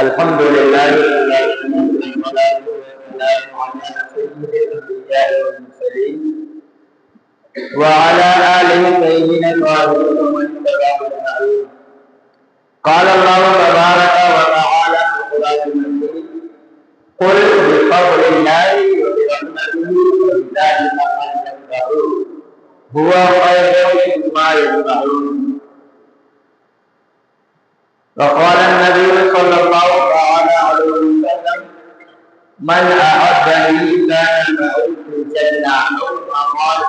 الحمد لله والصلاة والسلام على سيد الأنبياء والمرسلين وعلى آله الطيبين الطاهرين ومن تبعهم بإحسان. قال الله تبارك وتعالى في القرآن المجيد: قل بفضل الله وبرحمته فبذلك فليفرحوا هو خير مما يجمعون. وقال النبي صلى الله عليه وسلم: من أحبني كان معه في الجنة. قال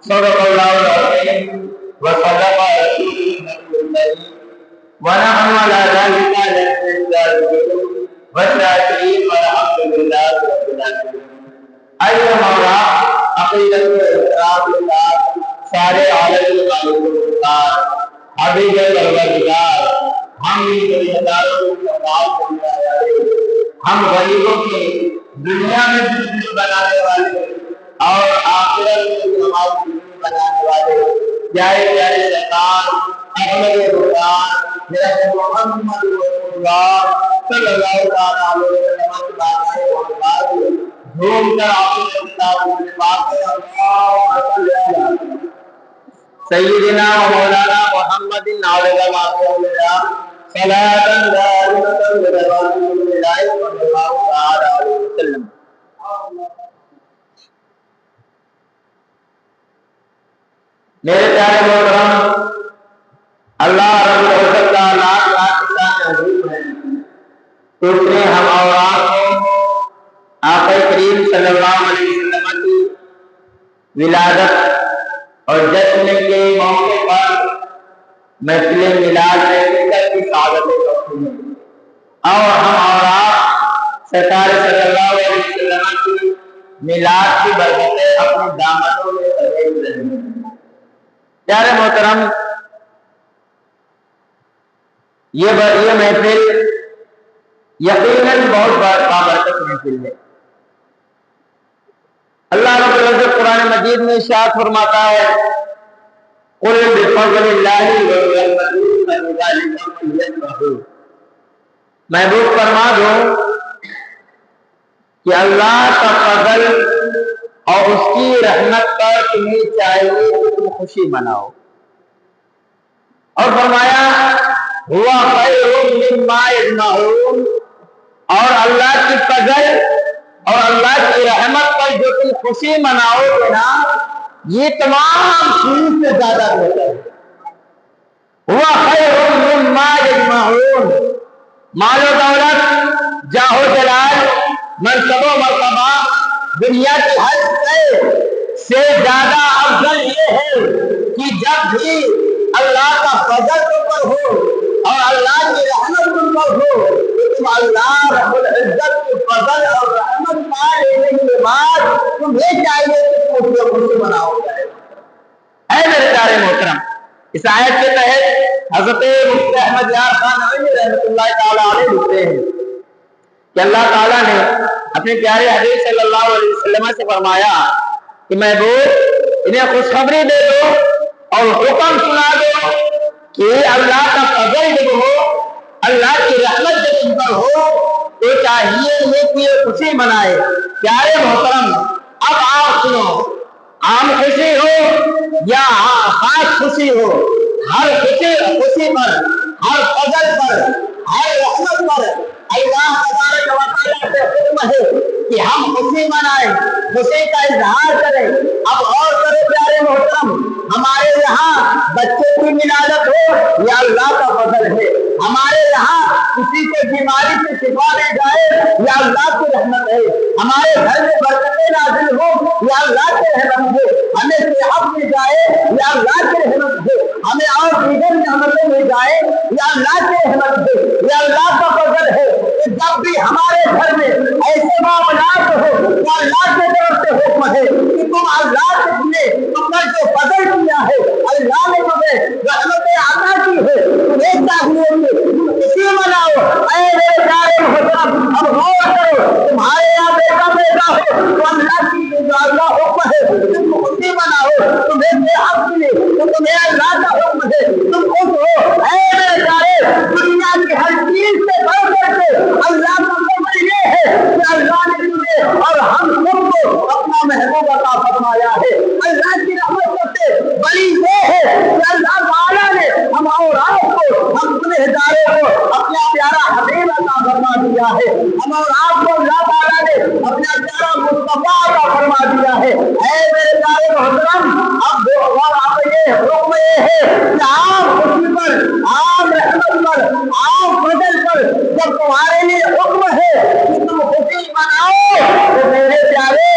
صدق الله العظيم وصدق رسوله الكريم ونحن على ذلك لمن الشاهدين والشاكرين والحمد لله رب العالمين. أيها مولا عقیدت احترام کے ساتھ سارے عالم کا حبیب پروردگار ہم اداروں کو معاف کرنے والے، ہم غریبوں کی دنیا میں زندگی بنانے والے اور آخرت میں ہماری زندگی بنانے والے پیارے پیارے سرکار احمد رسول میرا محمد رسول اللہ صلی اللہ علیہ وسلم کے بارے اور بعد دھوم کر اپنے کتاب میں بات ہے اللہ سیدنا و مولانا محمد علیہ وسلم صلاۃ دائمۃ بدوام اللہ صلی اللہ علیہ وسلم. میرے پیارے محترم، اللہ رب العزت کا لاکھ لاکھ احسان عظیم ہے کہ اس نے ہم اور آپ کو آقا کریم صلی اللہ علیہ وسلم کی ولادت اور جشن کے موقع پر محفل میلاد میں شرکت کی سعادت حاصل ہے اور ہم اور آپ سرکار صلی اللہ علیہ وسلم کی میلاد کی برکتیں اپنے دامنوں میں سمیٹ رہے ہیں. پیارے محترم، یہ محفل یقیناً بہت بابرکت محفل ہے. اللہ رب العزت قرآن مجید میں ارشاد فرماتا ہے: قل بفضل اللہ وبرحمتہ فبذلک فلیفرحوا. محبوب فرما دو کہ اللہ کا فضل اور اس کی رحمت پر تمہیں چاہیے کہ تم خوشی مناؤ. اور فرمایا ہوا خیر مما یجمعون، اور اللہ کی فضل اور اللہ کی رحمت پر جو تم خوشی مناؤ گے نا، یہ تمام چیز سے زیادہ بہتر ہے. ہوا خیر مما یجمعون، مال و دولت، جاہ و جلال، منصب و مرتبہ، دنیا کی ہر شے سے زیادہ افضل یہ ہے کہ جب بھی اللہ کا فضل تم پر ہو اور اللہ کی رحمت تم پر ہو تو تم اللہ رب العزت کی فضل اور رحمت پا لینے کے بعد تمہیں چاہیے کہ تم خوشی مناؤ. اے میرے پیارے محترم، اس آیت کے تحت حضرت مفتی احمد یار خان نووی رحمۃ اللہ تعالی علیہ لکھتے ہیں کہ اللہ تعالیٰ نے اپنے پیارے حبیب صلی اللہ علیہ وسلم سے فرمایا کہ محبوب انہیں خوشخبری دے دو اور حکم سنا دو کہ اللہ کا فضل جب ہو، اللہ کی رحمت جب ان پر ہو تو چاہیے یہ کہ یہ خوشی منائے. پیارے محترم، اب آپ سنو، عام خوشی ہو یا خاص خوشی ہو، ہر خوشی پر، ہر فضل پر، ہر رحمت پر اللہ تبارک و تعالیٰ سے حکم ہے کہ ہم خوشی منائیں، خوشی کا اظہار کریں. اب اور کرو پیارے محترم، ہمارے یہاں بچے کی ولادت ہو یا اللہ کا فضل ہے، ہمارے یہاں کسی کو بیماری سے شفا دے جائے یا اللہ کی رحمت ہے، ہمارے گھر میں برکتیں نازل ہو یا اللہ کی رحمت ہے، ہمیں صحت مل جائے یا اللہ کی رحمت ہے، ہمیں اور دیگر نعمتیں مل جائے یا اللہ کی رحمت ہے، یا اللہ کا فضل ہے. جب بھی ہمارے گھر میں ایسے معاملات ہو تو اللہ کی طرف سے حکم ہے کہ تم اللہ سے تم پر جو فضل کیا ہے، اللہ نے تمہیں رحمتیں عطا کی ہے، تمہیں چاہیے کہ تم خوشی مناؤ. اے میرے پیارے محترم، اب غور کرو، تمہارے یہاں بیٹا پیدا ہو تو اللہ کی جو اللہ حکم ہے تم خوشی مناؤ. تمہیں صحت ملے تو تمہیں اللہ کا حکم ہے تم خوش ہو. اے میرے پیارے، دنیا کی ہر چیز سے بڑھ کر کے تعظیم عطا فرما دیا ہے، ہم اور آپ کو اللہ تعالیٰ نے اپنا پیارا مصطفیٰ عطا فرما دیا ہے۔ اے میرے پیارے محترم، اب یہ حکم یہ ہے کہ عام خوشی پر، عام رحمت پر، عام فضل پر جب تمہارے لیے حکم ہے کہ تم خوشی مناؤ، تو میرے پیارے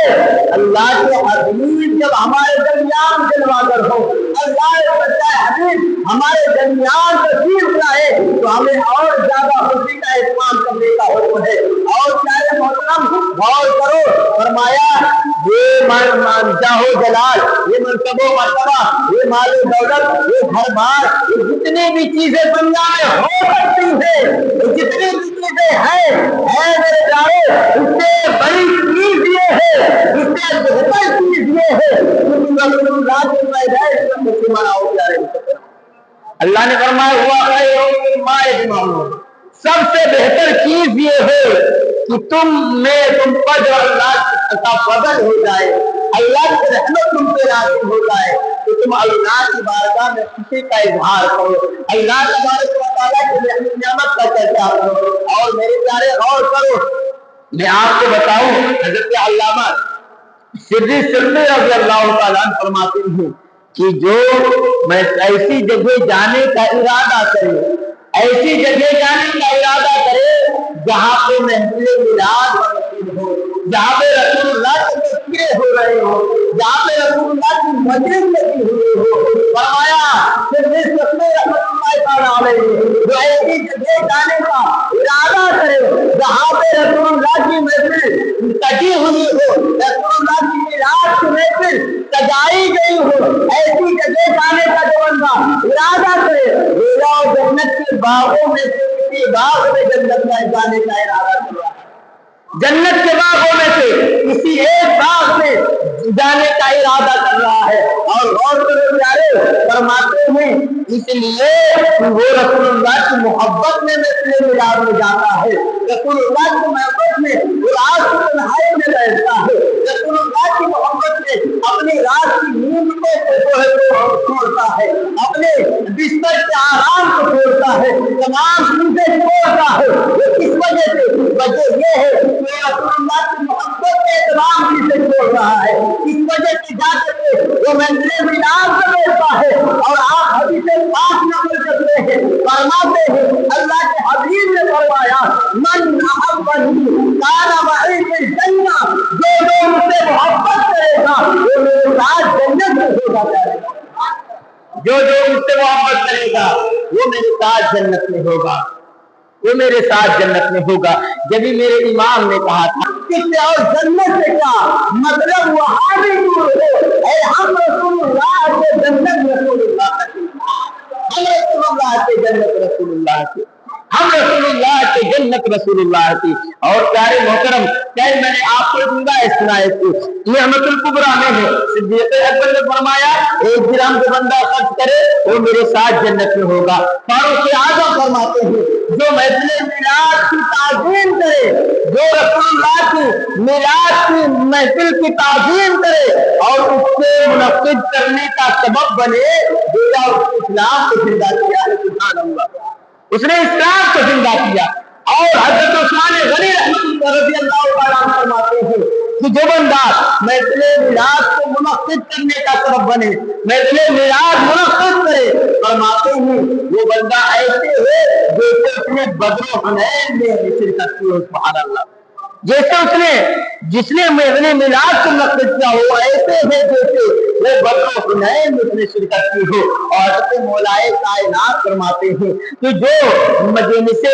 اللہ کے حبیب جب ہمارے درمیان جلوہ گر ہو، اللہ کے حبیب ہمارے درمیان تشریف لائے، تو ہمیں اور زیادہ خوشی کا اہتمام کرنے کا حکم ہے۔ اور پیارے محترم غور کرو، فرمایا یہ جاہ و جلال، یہ منصب و مرتبہ، یہ مال و دولت، یہ گھر بار، یہ جتنی بھی چیزیں دنیا میں ہو سکتی ہیں، یہ جتنی بھی چیزیں ہیں، اے میرے پیارے، اس سے بڑی چیز یہ ہے، اس سے بہتر چیز یہ ہے کہ تم رسول اللہ کے پیدائش میں خوشی مناؤ پیارے۔ اللہ نے فرمایا ہوا خیر مما یجمعون، سب سے بہتر چیز یہ ہے کہ تم پر جو اللہ کا فضل ہو جائے، اللہ کی رحمت تم پہ نازل ہو جائے، تو تم اللہ کی بارگاہ میں خوشی کا اظہار کرو، اللہ تبارک و تعالیٰ کی نعمت کا چرچا کرو۔ اور میرے پیارے غور کرو، میں آپ کو بتاؤں، حضرت علامہ سری رضی اللہ تعالیٰ عنہ فرماتے ہیں کہ جو میں ایسی جگہ جانے کا ارادہ کرے، ایسی جگہ جانے کا ارادہ کرے جہاں پہ محفل میلاد منعقد ہو، جہاں پہ رسول اللہ کے تذکرے ہو رہے ہو، جہاں پہ رسول اللہ کی مجلس لگی ہوئی ہو، فرمایا رحمۃ اللہ تعالیٰ علیہ جو ایسی جگہ جانے کا ارادہ کرے جہاں پہ رسول اللہ کی محفل سجی ہوئی ہو، رسول اللہ کی میلاد کی محفل سجائی گئی ہو، ایسی جگہ جانے کا جو بندہ ارادہ کرے، میرا جنت کے باغوں میں سے کسی باغ میں جنت میں جانے کا ارادہ کر رہا ہے، جنت کے باغوں میں سے کسی ایک باغ میں جانے کا ارادہ کر رہا ہے۔ اور غور کرو پیارے، فرماتے ہیں اس لیے وہ رسول اللہ کی محبت میں محفل میلاد میں جاتا ہے، رسول اللہ کی محبت میں وہ رات کی تنہائی میں بیٹھتا ہے، رسول اللہ کی محبت میں اپنی رات کی نیند کو چھوڑتا ہے، اپنے بستر کے آرام کو چھوڑتا ہے، تمام چیزیں چھوڑتا ہے۔ وہ کس وجہ سے؟ وجہ یہ ہے کہ رسول اللہ کی محبت میں تمام چیزیں چھوڑ رہا ہے، اس وجہ سے جا کے وہ محفل میلاد میں بیٹھتا ہے۔ اور آپ حدیث پاک نقل کرتے ہیں، فرماتے ہیں اللہ کے حبیب نے فرمایا من احبنی کان معی فی الجنہ، جو مجھ سے محبت کرے گا وہ میرے ساتھ جنت میں ہوگا، جو مجھ سے محبت کرے گا وہ میرے ساتھ جنت میں ہوگا، وہ میرے ساتھ جنت میں ہوگا۔ جبھی میرے امام نے کہا تھا کس سے اور جنت سے کیا مطلب، وہاں بھی دور ہو، اے ہم رسول اللہ کے جنت رسول اللہ کے، ہم رسول اللہ کے جنت رسول اللہ کے، ہم رسول اللہ کے جنت رسول اللہ کی۔ اور پیارے محترم، کل میں نے آپ کو دنگا سنائے تھے، نعمت الکبریٰ میں ہے، صدیق اکبر نے فرمایا ایک درہم جو بندہ خرچ کرے وہ میرے ساتھ جنت میں ہوگا۔ فاروق اعظم فرماتے ہیں جو محفل میلاد کی تعظیم کرے، جو رسول اللہ کی میلاد کی محفل کی تعظیم کرے اور اس سے منعقد کرنے کا سبب بنے، گویا اس اسلام کو زندہ کیا ہے۔ سبحان اللہ، اس نے اسلام کو زندہ کیا۔ اور حضرت عثمان غنی رضی اللہ تعالیٰ عنہ فرماتے ہیں کہ جو بندہ محفل میلاد کو منعقد کرنے کا سبب بنے، محفل میلاد منعقد کرے، فرماتے ہیں وہ بندہ ایسے ہے جیسے اس نے بدر و حنین میں شرکت کی ہو۔ سبحان اللہ، جیسے اس نے جس نے محفل میلاد کو منعقد کیا ہو ایسے ہے جیسے وہ بدر و حنین میں اس نے شرکت کی ہو۔ اور حضرت مولائے کائنات فرماتے ہیں کہ جو مجلس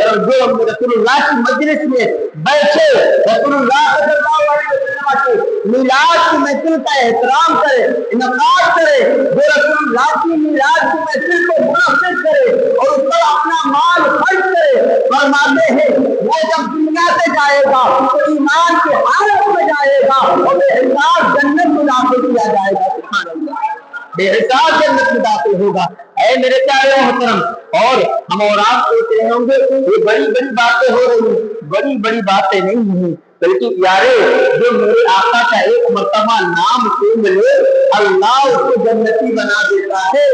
اور جو رسول اللہ کی مجلس میں بیٹھے، رسول اللہ صلی اللہ علیہ وسلم کے میلاد کی محفل کا احترام کرے، انعقاد کرے، جو رسول اللہ کی میلاد کی محفل کو منعقد کرے اور اس پر اپنا مال خرچ کرے، فرماتے ہیں وہ جب دنیا سے جائے گا تو ایمان کی حالت میں جائے گا اور بے حساب جنت میں داخل کیا جائے گا۔ سبحان اللہ، بے حساب جنت میں داخل ہوگا۔ اے میرے پیارے محترم، اور ہم اور آپ سوچ رہے ہوں گے یہ بڑی بڑی باتیں ہو رہی ہیں، بڑی بڑی باتیں نہیں ہیں، بلکہ پیارے جو میرے آقا کا ایک مرتبہ نام سن لے اللہ اس کو جنتی بنا دیتا ہے۔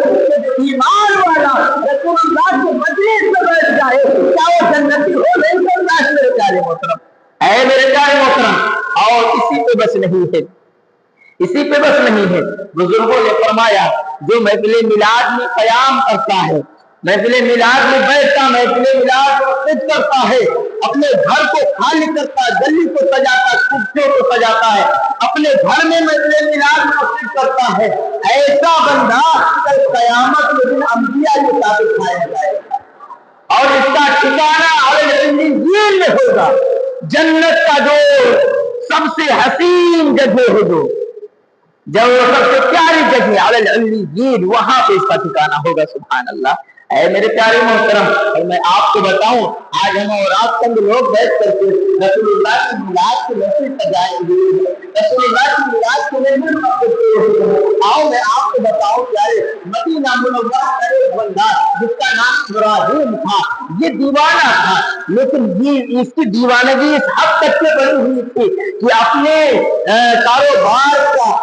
ایمان والا رسول اللہ کے مجلس میں بیٹھ جائے کیا وہ جنتی ہو نہیں سکتا ہے؟ میرے پیارے محترم، اے میرے پیارے محترم، اور اسی پہ بس نہیں ہے، اسی پہ بس نہیں ہے، بزرگوں نے فرمایا جو محفل میلاد میں قیام کرتا ہے، محفل میلاد میں بیٹھتا، محفل میلاد میں خود کرتا ہے، اپنے گھر کو خالی کرتا، گلی کو سجاتا، کھڑکیوں کو سجاتا ہے، اپنے گھر میں محفل میلاد میں خود کرتا ہے، ایسا بندہ کل قیامت کے دن انبیاء کے ساتھ اٹھایا جائے گا اور اس کا ٹھکانہ علیہ میں ہوگا۔ جنت کا جو سب سے حسین جگہ ہے، جو سب سے پیاری جگہ علیہ وہاں پہ اس کا ٹھکانہ ہوگا۔ سبحان اللہ۔ اے میرے پیارے محترم، اور میں آپ کو بتاؤں آج ہم اور آپ چند لوگ بیٹھ کر کے رسول اللہ کی میلاد کی محفل سجائیں گے، رسول اللہ کی میلاد کی محفل۔ آؤ میں آپ کو بتاؤں پیارے، مدینہ منورہ کا ایک بندہ جس کا نام ابراہیم تھا، یہ دیوانہ تھا، لیکن یہ اس کی دیوانگی اس حد تک سے بڑی ہوئی تھی کہ اپنے کاروبار کا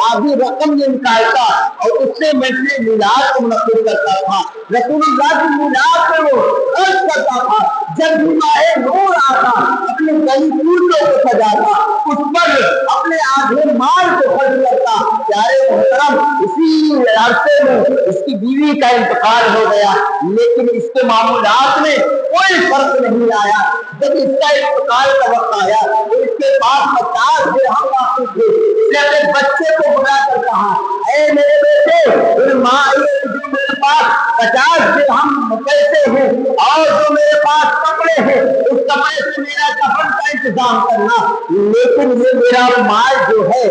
آدھی رقم نکالتا اور اس سے محفل میلاد کو منعقد کرتا تھا، رسول اللہ کی میلاد پہ وہ خرچ کرتا تھا۔ جب بھی ماہ نور آتا اپنے گلی پھولوں کو سجاتا، اس پر اپنے آدھے مال کو خرچ کرتا۔ پیارے محترم، اسی عرصے میں اس کی بیوی کا انتقال ہو گیا، لیکن اس کے معمولات میں کوئی فرق نہیں آیا۔ جب اس کا انتقال کا وقت آیا تو اس کے پاس 50 درہم باقی تھے، اس نے اپنے بچے کو بلا کر کہا اے میرے بیٹے، میرے پاس 50 درہم پیسے ہیں اور جو میرے پاس کپڑے ہیں اس کپڑے سے میرا کفن کا انتظام کرنا، لیکن یہ میرا مال جو ہے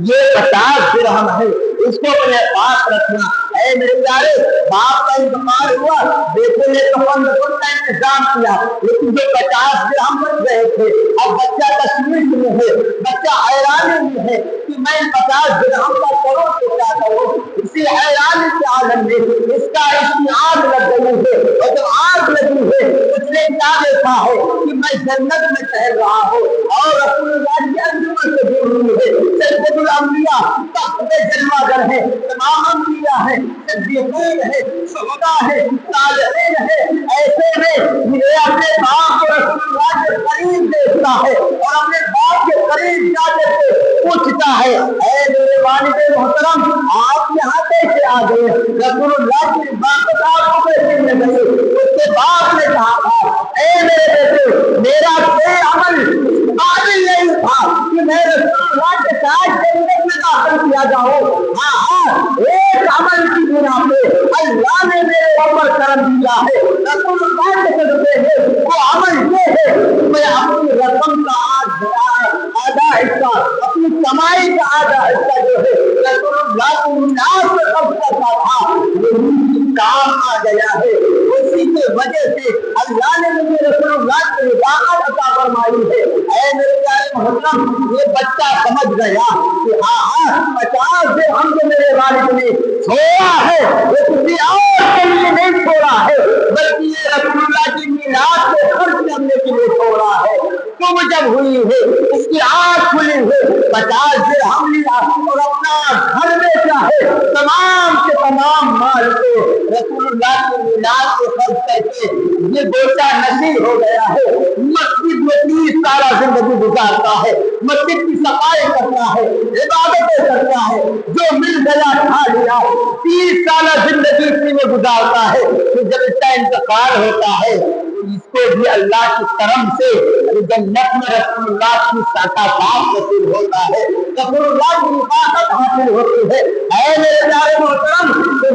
یہ 50 درہم ہے، اس کو اپنے پاس رکھنا۔ اے میرے پیارے، باپ کا انتقال ہوا، بیٹے نے کفن کا انتظام کیا، لیکن جو 50 درہم بچ رہے تھے، اب بچہ تشویش میں ہے، بچہ حیرانی میں ہے کہ میں 50 درہم کا کروں تو کیا کروں۔ اسی حیرانی کے عالم میں اس کا آگ لگ گئی ہے، اور جب آگ لگی ہے اس نے کیا دیکھا ہے کہ میں جنت میں ٹہل رہا ہوں اور رسول اللہ کی انجمن سے جڑ ہوئی ہے، سید الانبیاء تخت پہ جلوہ گر ہے، تمام انبیاء ہیں، صدیقین ہیں، شہداء ہیں، صالحین ہیں، ایسے میں یہ اپنے باپ کو رسول اللہ کے قریب دیکھتا ہے اور اپنے باپ کے قریب جانے سے پوچھتا ہے اے میرے والد محترم، آپ یہاں کیسے آ گئے؟ رسول اللہ کی عبادت آپ کو کیسے مل گئی؟ اس کے باپ نے کہا تھا اے میرے بیٹے، میرا کوئی عمل قابل نہیں تھا کہ میں رسول اللہ کے ساتھ جنت میں داخل کیا جاؤں، ہاں ایک عمل کی بنا پہ اللہ نے میرے اوپر کرم دیا ہے، رسول اللہ کے صدقے ہے، وہ عمل یہ ہے کہ میں اپنی رقم کا آدھا حصہ، اپنی کمائی کا آدھا حصہ جو ہے رسول اللہ کو میلاد میں خرچ کرتا تھا، وہی کام آ گیا ہے۔ اسی کی وجہ سے اللہ نے مجھے رسول اللہ کی رضاقت عطا فرمائی ہے۔ اے میرے پیارے محترم، یہ بچہ سمجھ گیا کہ ہاں 50 درہم جو میرے والد نے چھوڑا ہے وہ کسی اور کے لیے نہیں چھوڑا ہے، بلکہ یہ رسول اللہ کی میلاد کو خرچ کرنے کے لیے چھوڑا ہے۔ تم جب ہوئی ہے اس کی آنکھ کھلی ہے، 50 درہم لیا اور اپنا گھر بیچا ہے، تمام کے تمام مال کو رسول اللہ کی میلاد کو خرچ کر کے یہ بیٹا نصیب ہو گیا ہے۔ مسجد میں 30 سالہ زندگی گزارتا ہے، مسجد کی صفائی کرتا ہے، عبادتیں کرتا ہے، جو مل گیا کھا لیا، 30 سالہ زندگی اسی میں گزارتا ہے، پھر جب اس کا انتقال ہوتا ہے اس کو بھی اللہ کی کرم سے جنت میں رسول اللہ کی صفات نصیب ہوتا ہے، رسول اللہ کی رفاقت حاصل ہوتی ہے۔ اے میرے پیارے محترم، تو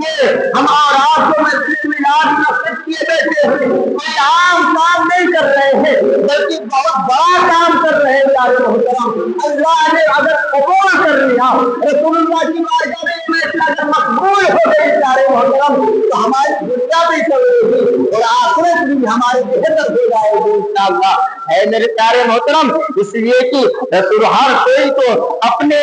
یہ ہم اور آپ کو مسجد میلاد میں کیے بیٹھے ہوئے کوئی عام کام نہیں کر رہے ہیں، بلکہ بہت بڑا کام کر رہے ہیں۔ پیارے محترم، اللہ نے اگر قبول کر لیا، رسول اللہ کی بارگاہ میں اگر مقبول ہو گئی پیارے محترم، تو ہماری دنیا بھی چلے گی اور آخرت بھی ہماری بہتر ہو جائے گی انشاءاللہ۔ اے میرے پیارے محترم، اس لیے کہ رسول ہر کوئی تو اپنے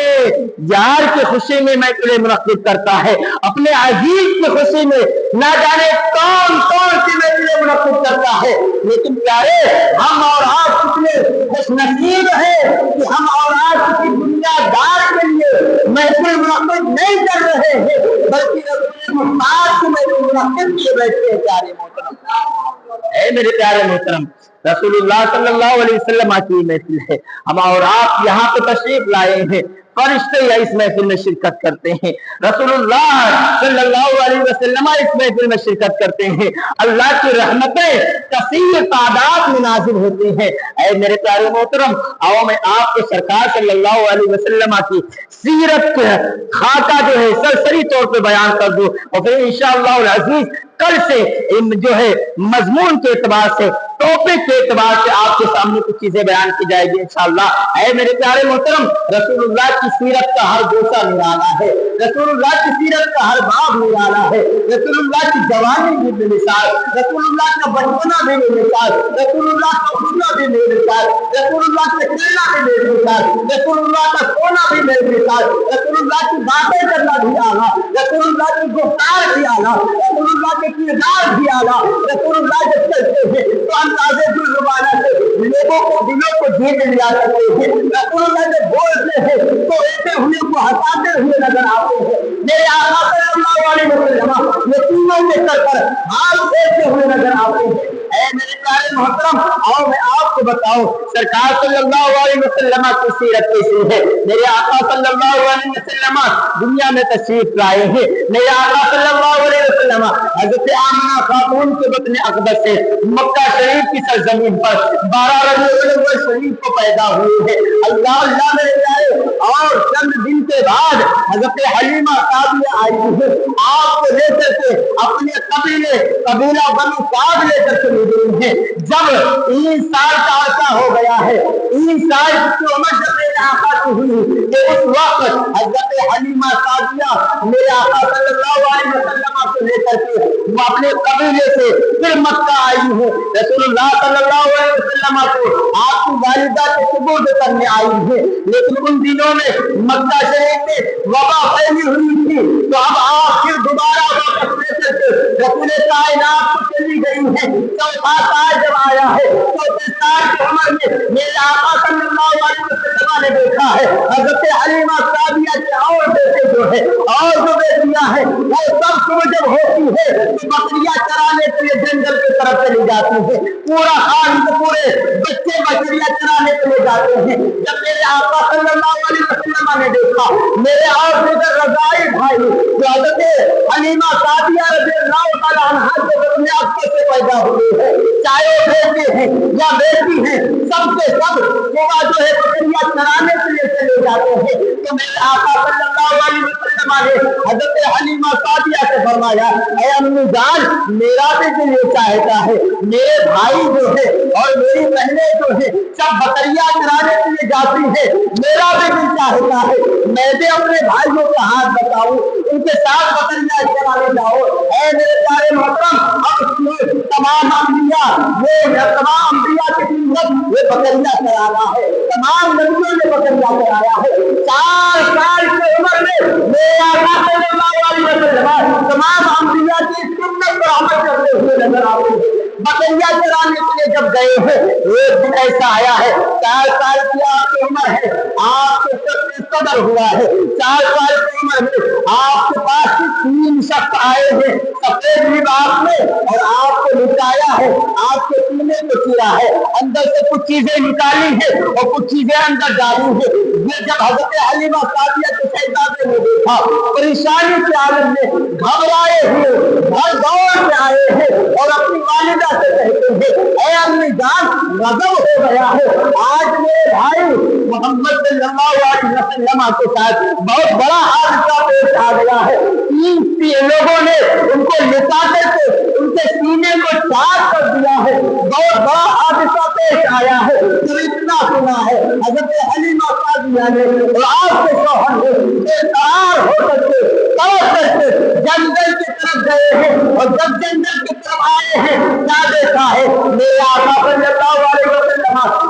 یار کی خوشی میں محفل منعقد کرتا ہے، اپنے عزیز کی خوشی میں نہ جانے کون کون سی محفل منعقد کرتا ہے، لیکن پیارے ہم اور آپ کتنے خوش نصیب ہیں کہ ہم اور آپ کسی دنیا دار کے لیے محفل منعقد نہیں کر رہے ہیں، بلکہ رسول محمد کی محفل منعقد کیے بیٹھے ہیں۔ پیارے محترم، اے میرے پیارے محترم، رسول اللہ صلی اللہ علیہ وسلم کی محفل ہے، ہم اور آپ یہاں پہ تشریف لائے ہیں، فرشتے اس محفل میں شرکت کرتے ہیں، رسول اللہ صلی اللہ علیہ وسلم اس محفل میں شرکت کرتے ہیں، اللہ کی رحمتیں کثیر تعداد میں نازل ہوتی ہیں۔ اے میرے پیارے محترم، آؤ میں آپ کو سرکار صلی اللہ علیہ وسلم کی سیرت خاکہ جو ہے سرسری طور پہ بیان کر دوں، اور پھر انشاءاللہ العزیز کل سے جو ہے مضمون کے اعتبار سے، ٹاپک کے اعتبار سے آپ کے سامنے کچھ چیزیں بیان کی جائے گی انشاءاللہ۔ اے میرے پیارے محترم، رسول اللہ کی سیرت کا ہر گوشہ نرالا ہے، رسول اللہ کی سیرت کا ہر باب نرالا ہے، رسول اللہ کی جوانی بھی بے مثال، رسول اللہ کا بچپنا بھی بے مثال، رسول اللہ کا اٹھنا بھی بے مثال، رسول اللہ کا کھیلنا بھی بے مثال، رسول اللہ کا سونا بھی بے مثال، رسول اللہ کی باتیں کرنا بھی اعلیٰ، رسول اللہ کی گفتار بھی اعلیٰ، رسول اللہ کے کردار بھی اعلیٰ، رسول اللہ جب چلتے ہیں تو اندازے دل زبانہ سے لوگوں کو دلوں کو جیت لیا کرتے ہیں، رسول اللہ جب بولتے ہیں تو ایسے ہوئے کو ہٹاتے ہوئے نظر آتے ہیں، میرے آقا صلی اللہ علیہ وسلم یتیموں کے سر پر ہاتھ پھیرتے ہوئے نظر آتے ہیں۔ اے میرے پیارے محترم، آؤ میں آپ کو بتاؤں سرکار صلی اللہ علیہ وسلم کی سیرت کیسی ہے۔ میرے آقا صلی اللہ علیہ وسلم دنیا میں تشریف لائے ہیں، میرے آقا صلی اللہ علیہ وسلم حضرت آمنہ خاتون کے بطن اقدس سے مکہ شریف کی سرزمین پر 12 ربیع الاول شریف کو پیدا ہوئے ہیں۔ اللہ میرے پیارے، اور چند دن کے بعد حضرت حلیمہ سعدیہ آئی ہیں، آپ کو لے کر کے اپنے قبیلہ بنو سعد لے کر کے گئی ہیں۔ جب 3 سال کا عرصہ ہو گیا ہے، 3 سال کی عمر جب میرے آقا کی ہوئی کہ اس وقت حضرت حلیمہ سعدیہ میرے آقا صلی اللہ علیہ وسلم کو لے کر کے وہ اپنے قبیلے سے پھر مکہ آئی ہیں۔ رسول اللہ صلی اللہ علیہ وسلم کو آپ کی والدہ کے سپرد کرنے آئی ہیں، لیکن ان دنوں میں مکہ شریف میں وبا پھیلی ہوئی تھی، تو اب آپ پھر دوبارہ واپس لے کر کے رسول کائنات کو چلی گئی ہیں۔ 4واں سال جب آیا ہے، 34 سال کی عمر میں میرے آقا صلی اللہ علیہ وسلم نے دیکھا ہے حضرت حلیمہ سعدیہ کے اور بیٹے جو ہے اور جو بیٹیاں ہیں وہ سب صبح جب ہوتی ہے تو بکریاں چرانے کے لیے جنگل کی طرف چلی جاتی ہیں، پورا پورے بچے بکریاں چرانے کے لیے جاتے ہیں۔ جب میرے آقا صلی اللہ علیہ وسلم نے دیکھا میرے اور دیگر رضائی بھائی جو حضرت حلیمہ سعدیہ رضی اللہ تعالیٰ عنہا کے اپنے آپ سے پیدا ہوئے ہیں، چاہے وہ بیٹے ہیں یا بیٹی ہیں، سب کے سب صبح جو ہے بکریاں چرانے کے لیے چلے جاتے ہیں، تو میرے آقا صلی اللہ علیہ وسلم نے حضرت حلیمہ سعدیہ سے فرمایا، اے امی جان، میرا بھی دل یہ چاہتا ہے میرے بھائی جو ہے اور میری بہنیں جو ہے سب بکریاں چرانے کے لیے جاتی ہے، میرا بھی دل چاہتا ہے میں بھی اپنے بھائیوں کا ہاتھ بتاؤں، ان کے ساتھ بکریاں چرانے جاؤ۔ اے میرے پیارے محترم، اب تمام انبیاء کی سنت یہ بکریاں چرانا ہے، تمام نبیوں نے بکریاں چرایا ہے۔ 4 سال کی عمر میں میرے آقا صلی اللہ علیہ وسلم تمام انبیاء کی سنت پر عمل کرتے ہوئے نظر آتے ہیں۔ بکریاں چرانے کے لیے جب گئے ہیں، ایک دن ایسا آیا ہے 4 سال کی آپ کی عمر ہے، آپ کو صدر ہوا ہے، 4 سال کی عمر میں آپ کے پاس 3 شخص آئے ہیں سفید لباس میں اور آپ کو لٹایا ہے، آپ کے سینے کو چیرا ہے، اندر سے کچھ چیزیں نکالی ہیں اور کچھ چیزیں اندر ڈالی ہیں۔ یہ جب حضرت حلیمہ سعدیہ کے شہزادے نے دیکھا، پریشانی کے عالم میں گھبرائے ہوئے بھاگ دوڑ کے آئے ہیں اور اپنی والدہ سے کہتے ہیں، اے امی جان، غضب ہو گیا ہے، آج میرے بھائی محمد صلی اللہ علیہ وسلم کے ساتھ بہت بڑا حادثہ پیش آ گیا ہے۔ 3 لوگوں نے ان کو لٹاتے تھے، ان کے سینے کو چاک کر دیا ہے، بہت بڑا حادثہ پیش آیا ہے۔ تو اتنا سنا ہے حضرت حلیمہ سعدیہ نے اور آپ کے شوہر نے بے قرار ہو کر کے جنگل کی طرف گئے ہیں، اور جب جنگل کی طرف آئے ہیں کیا دیکھا ہے، میرے آقا صلی اللہ علیہ وسلم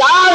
4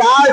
4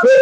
6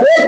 6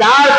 4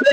6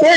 6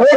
6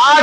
8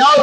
9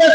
10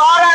12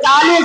40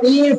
3